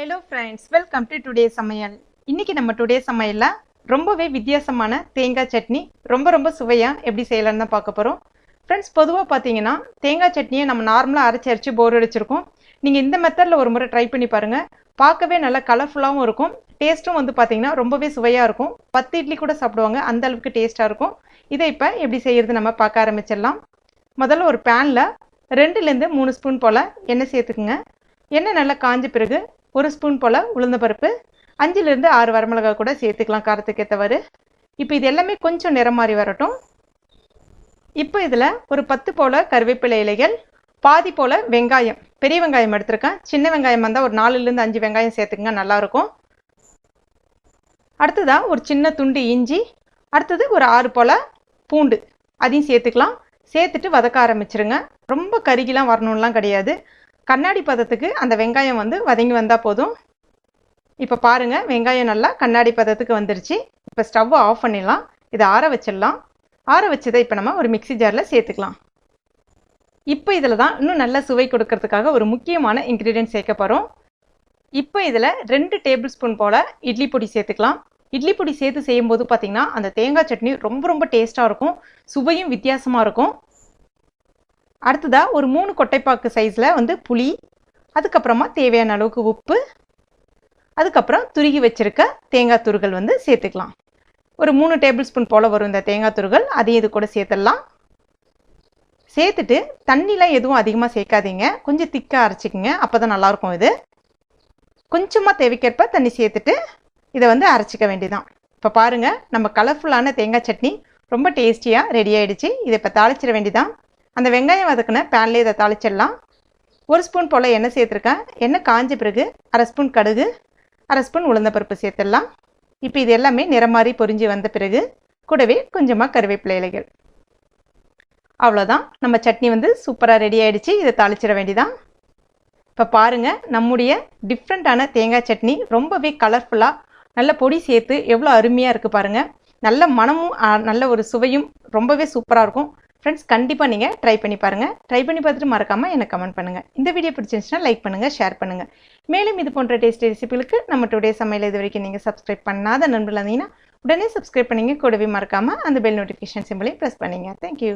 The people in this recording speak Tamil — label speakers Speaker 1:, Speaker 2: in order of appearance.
Speaker 1: Hello friends, welcome to today's Samayal. இன்னைக்கு நம்ம today's சமையல்ல ரொம்பவே வித்தியாசமான தேங்காய் சட்னி ரொம்ப சுவையா எப்படி செய்யலாம்னு தான் பார்க்க போறோம். Friends, பொதுவா பாத்தீங்கன்னா தேங்காய் சட்னியை நம்ம நார்மலா அரைச்சு போர் அடிச்சிருக்கோம். நீங்க இந்த மெத்தட்ல ஒரு முறை ட்ரை பண்ணி பாருங்க. பார்க்கவே நல்ல கலர்ஃபுல்லாவும் இருக்கும். டேஸ்டும் வந்து பாத்தீங்கன்னா ரொம்பவே சுவையா இருக்கும். 10 இட்லி கூட சாப்பிடுவாங்க. அந்த அளவுக்கு டேஸ்டா இருக்கும். இதை இப்ப எப்படி செய்யறது நம்ம பார்க்க ஆரம்பிச்சிடலாம். முதல்ல ஒரு panல 2 ல இருந்து 3 ஸ்பூன் போல எண்ணெய் சேர்த்துக்குங்க. எண்ணெய் நல்லா காஞ்ச பிறகு 1 ஸ்பூன் போல உளுந்தம்பருப்பு 5 ல இருந்து 6 வரமிளகாய் கூட சேர்த்துக்கலாம் காரத்துக்கு ஏத்தவாறு. இப்போ இது எல்லாமே கொஞ்சம் நிறம் மாறி வரட்டும். இப்போ இதுல ஒரு 10 போல கறிவேப்பிலை இலைகள், பாதி போல வெங்காயம், பெரிய வெங்காயம் எடுத்துர்க்கேன். சின்ன வெங்காயம் வந்தா ஒரு 4 ல இருந்து 5 வெங்காயம் சேர்த்துங்க, நல்லா இருக்கும். அடுத்ததா ஒரு சின்ன துண்டு இஞ்சி, அடுத்தது ஒரு 6 போல பூண்டு அதையும் சேர்த்துக்கலாம். சேர்த்துட்டு வதக்க ஆரம்பிச்சிருங்க. ரொம்ப கருகிலாம் வரணும்லாம் கிடையாது. கண்ணாடி பதத்துக்கு அந்த வெங்காயம் வந்து வதங்கி வந்தா போதும். இப்போ பாருங்க வெங்காயம் நல்லா கண்ணாடி பதத்துக்கு வந்துருச்சு. இப்போ ஸ்டவ் ஆஃப் பண்ணிடலாம். இதை ஆற வச்சிடலாம். ஆற வச்சதை இப்போ நம்ம ஒரு மிக்ஸி ஜாரில் சேர்த்துக்கலாம். இப்போ இதில் தான் இன்னும் நல்ல சுவை கொடுக்கறதுக்காக ஒரு முக்கியமான இன்க்ரீடியன்ட் சேர்க்க போகிறோம். இப்போ இதில் 2 டேபிள் ஸ்பூன் போல் இட்லி பொடி சேர்த்துக்கலாம். இட்லி பொடி சேர்த்து செய்யும்போது பார்த்தீங்கன்னா அந்த தேங்காய் சட்னி ரொம்ப டேஸ்ட்டாக இருக்கும். சுவையும் வித்தியாசமாக இருக்கும். அடுத்ததா ஒரு 3 கொட்டைப்பாக்கு சைஸில் வந்து புளி, அதுக்கப்புறமா தேவையான அளவுக்கு உப்பு, அதுக்கப்புறம் துருகி வச்சிருக்க தேங்காய் துருகல் வந்து சேர்த்துக்கலாம். ஒரு 3 டேபிள் ஸ்பூன் போல் வரும் இந்த தேங்காய் துருகல், அதையும் இது கூட சேர்த்துடலாம். சேர்த்துட்டு தண்ணிலாம் எதுவும் அதிகமாக சேர்க்காதீங்க, கொஞ்சம் திக்காக அரைச்சிக்கங்க, அப்போ தான் நல்லாயிருக்கும். இது கொஞ்சமாக தேவைக்கேற்ப தண்ணி சேர்த்துட்டு இதை வந்து அரைச்சிக்க வேண்டியதான். இப்போ பாருங்கள் நம்ம கலர்ஃபுல்லான தேங்காய் சட்னி ரொம்ப டேஸ்டியாக ரெடி ஆகிடுச்சு. இதை இப்போ தாளிச்சிட வேண்டியதான். அந்த வெங்காயம் வதக்குன பேன்லேயே இதை தாளிச்சிடலாம். 1 ஸ்பூன் போல் எண்ணெய் சேர்த்துருக்கேன். எண்ணெய் காஞ்ச பிறகு 1/2 ஸ்பூன் கடுகு, 1/2 ஸ்பூன் உளுந்தம்பருப்பு சேர்த்துடலாம். இப்போ இது எல்லாமே நிறம் மாறி பொரிஞ்சு வந்த பிறகு கூடவே கொஞ்சமாக கறிவேப்பிலை இலைகள். அவ்வளோதான், நம்ம சட்னி வந்து சூப்பராக ரெடி ஆகிடுச்சு. இதை தாளிச்சிட வேண்டியதான். இப்போ பாருங்கள் நம்முடைய டிஃப்ரெண்ட்டான தேங்காய் சட்னி ரொம்பவே கலர்ஃபுல்லாக நல்ல பொடி சேர்த்து எவ்வளோ அருமையாக இருக்குது பாருங்கள். நல்ல மனமும் நல்ல ஒரு சுவையும் ரொம்பவே சூப்பராக இருக்கும். ஃப்ரெண்ட்ஸ், கண்டிப்பாக நீங்கள் ட்ரை பண்ணி பாருங்கள். ட்ரை பண்ணி பார்த்துட்டு மறக்காமல் எனக்கு கமெண்ட் பண்ணுங்கள். இந்த வீடியோ பிடிச்சிருந்துச்சுன்னா லைக் பண்ணுங்கள், ஷேர் பண்ணுங்கள். மேலும் இது போன்ற டேஸ்டி ரெசிபிகளுக்கு நம்ம டுடே சமையல் இது வரைக்கும் நீங்கள் சப்ஸ்கிரைப் பண்ணாத நண்பர்கள் இருந்தீங்கன்னா உடனே சப்ஸ்கிரைப் பண்ணிங்க. கூடவே மறக்காமல் அந்த பெல் நோட்டிஃபிகேஷன் சிம்பிளையும் ப்ரெஸ் பண்ணிங்க. தேங்க்யூ.